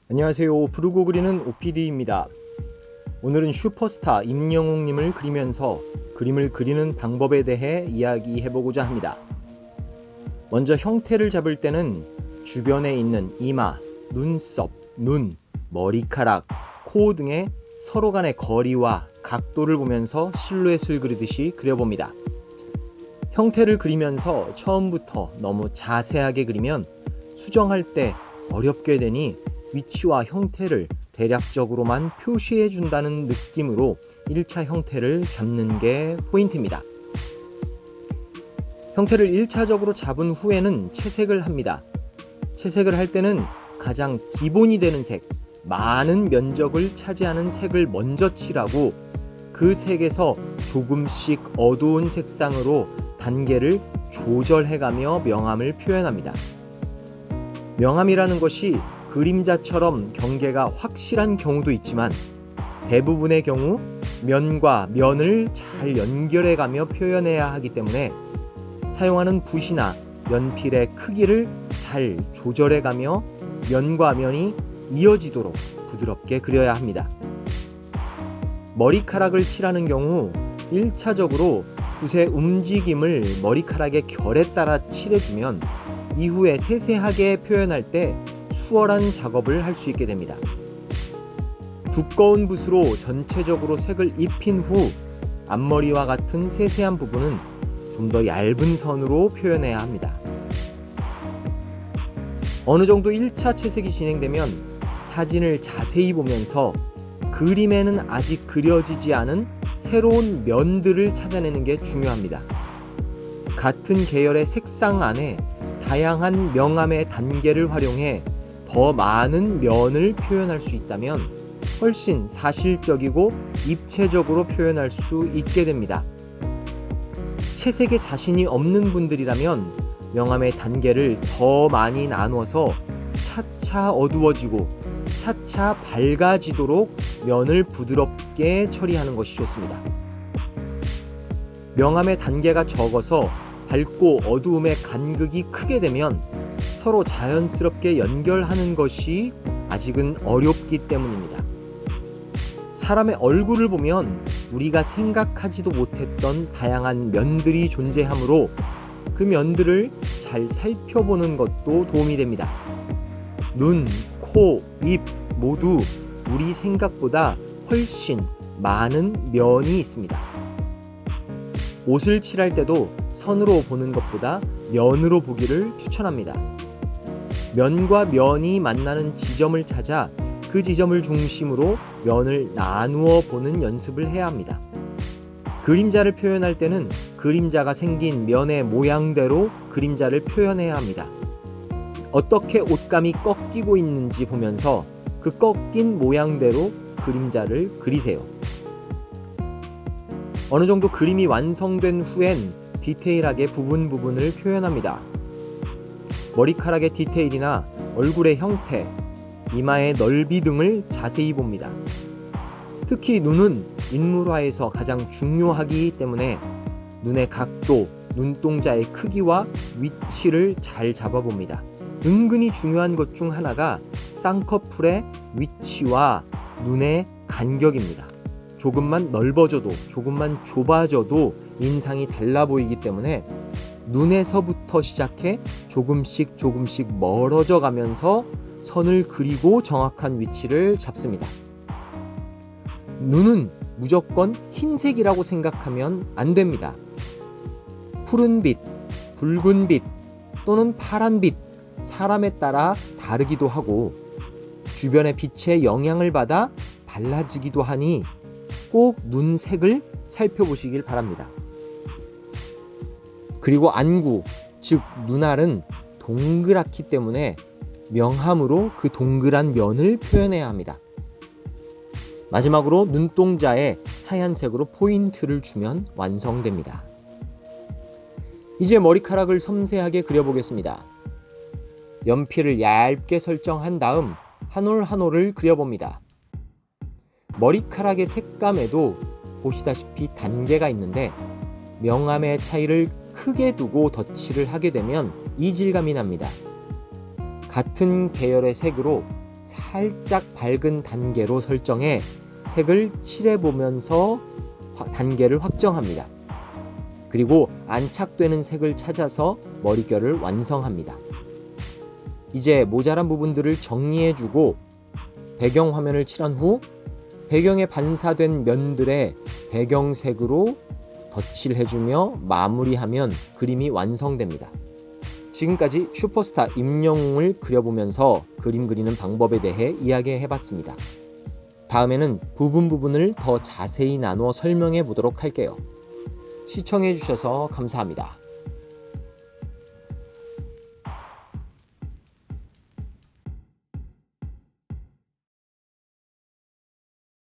안녕하세요. 부르고 그리는 OPD입니다. 오늘은 슈퍼스타 임영웅님을 그리면서 그림을 그리는 방법에 대해 이야기해보고자 합니다. 먼저 형태를 잡을 때는 주변에 있는 이마, 눈썹, 눈, 머리카락, 코 등의 서로 간의 거리와 각도를 보면서 실루엣을 그리듯이 그려봅니다. 형태를 그리면서 처음부터 너무 자세하게 그리면 수정할 때 어렵게 되니 위치와 형태를 대략적으로만 표시해 준다는 느낌으로 1차 형태를 잡는 게 포인트입니다. 형태를 1차적으로 잡은 후에는 채색을 합니다. 채색을 할 때는 가장 기본이 되는 색, 많은 면적을 차지하는 색을 먼저 칠하고 그 색에서 조금씩 어두운 색상으로 단계를 조절해가며 명암을 표현합니다. 명암이라는 것이 그림자처럼 경계가 확실한 경우도 있지만 대부분의 경우 면과 면을 잘 연결해가며 표현해야 하기 때문에 사용하는 붓이나 연필의 크기를 잘 조절해가며 면과 면이 이어지도록 부드럽게 그려야 합니다. 머리카락을 칠하는 경우 1차적으로 붓의 움직임을 머리카락의 결에 따라 칠해주면 이후에 세세하게 표현할 때 수월한 작업을 할 수 있게 됩니다. 두꺼운 붓으로 전체적으로 색을 입힌 후 앞머리와 같은 세세한 부분은 좀 더 얇은 선으로 표현해야 합니다. 어느 정도 1차 채색이 진행되면 사진을 자세히 보면서 그림에는 아직 그려지지 않은 새로운 면들을 찾아내는 게 중요합니다. 같은 계열의 색상 안에 다양한 명암의 단계를 활용해 더 많은 면을 표현할 수 있다면 훨씬 사실적이고 입체적으로 표현할 수 있게 됩니다. 채색에 자신이 없는 분들이라면 명암의 단계를 더 많이 나누어서 차차 어두워지고 차차 밝아지도록 면을 부드럽게 처리하는 것이 좋습니다. 명암의 단계가 적어서 밝고 어두움의 간극이 크게 되면 서로 자연스럽게 연결하는 것이 아직은 어렵기 때문입니다. 사람의 얼굴을 보면 우리가 생각하지도 못했던 다양한 면들이 존재하므로 그 면들을 잘 살펴보는 것도 도움이 됩니다. 눈, 코, 입 모두 우리 생각보다 훨씬 많은 면이 있습니다. 옷을 칠할 때도 선으로 보는 것보다 면으로 보기를 추천합니다. 면과 면이 만나는 지점을 찾아 그 지점을 중심으로 면을 나누어 보는 연습을 해야 합니다. 그림자를 표현할 때는 그림자가 생긴 면의 모양대로 그림자를 표현해야 합니다. 어떻게 옷감이 꺾이고 있는지 보면서 그 꺾인 모양대로 그림자를 그리세요. 어느 정도 그림이 완성된 후엔 디테일하게 부분을 표현합니다. 머리카락의 디테일이나 얼굴의 형태, 이마의 넓이 등을 자세히 봅니다. 특히 눈은 인물화에서 가장 중요하기 때문에 눈의 각도, 눈동자의 크기와 위치를 잘 잡아봅니다. 은근히 중요한 것 중 하나가 쌍꺼풀의 위치와 눈의 간격입니다. 조금만 넓어져도 조금만 좁아져도 인상이 달라 보이기 때문에 눈에서부터 시작해 조금씩 멀어져 가면서 선을 그리고 정확한 위치를 잡습니다. 눈은 무조건 흰색이라고 생각하면 안 됩니다. 푸른빛, 붉은빛 또는 파란빛, 사람에 따라 다르기도 하고 주변의 빛의 영향을 받아 달라지기도 하니 꼭 눈색을 살펴보시길 바랍니다. 그리고 안구, 즉 눈알은 동그랗기 때문에 명암으로 그 동그란 면을 표현해야 합니다. 마지막으로 눈동자에 하얀색으로 포인트를 주면 완성됩니다. 이제 머리카락을 섬세하게 그려보겠습니다. 연필을 얇게 설정한 다음 한 올 한 올을 그려봅니다. 머리카락의 색감에도 보시다시피 단계가 있는데 명암의 차이를 크게 두고 덧칠을 하게 되면 이질감이 납니다. 같은 계열의 색으로 살짝 밝은 단계로 설정해 색을 칠해보면서 단계를 확정합니다. 그리고 안착되는 색을 찾아서 머릿결을 완성합니다. 이제 모자란 부분들을 정리해주고 배경 화면을 칠한 후 배경에 반사된 면들의 배경색으로 덧칠해주며 마무리하면 그림이 완성됩니다. 지금까지 슈퍼스타 임영웅을 그려보면서 그림 그리는 방법에 대해 이야기해봤습니다. 다음에는 부분을 더 자세히 나누어 설명해 보도록 할게요. 시청해주셔서 감사합니다.